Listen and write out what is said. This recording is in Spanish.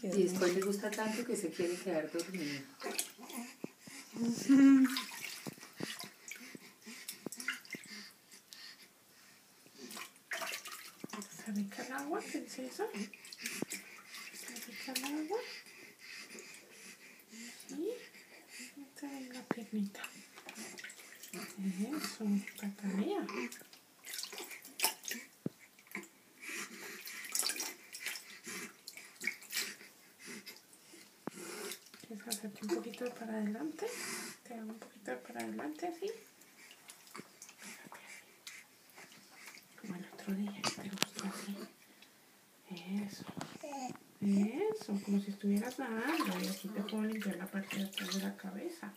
Y después le gusta tanto que se quiere quedar dormido. ¿Se rica el agua, princesa? ¿Se rica el agua? Sí. Esta es la piernita. Eso, patalea. ¿Quieres hacerte un poquito para adelante? Te hago un poquito para adelante, ¿sí? Como el otro día, te gustó así. Eso. Eso, como si estuvieras nadando. Y aquí te puedo limpiar la parte de atrás de la cabeza.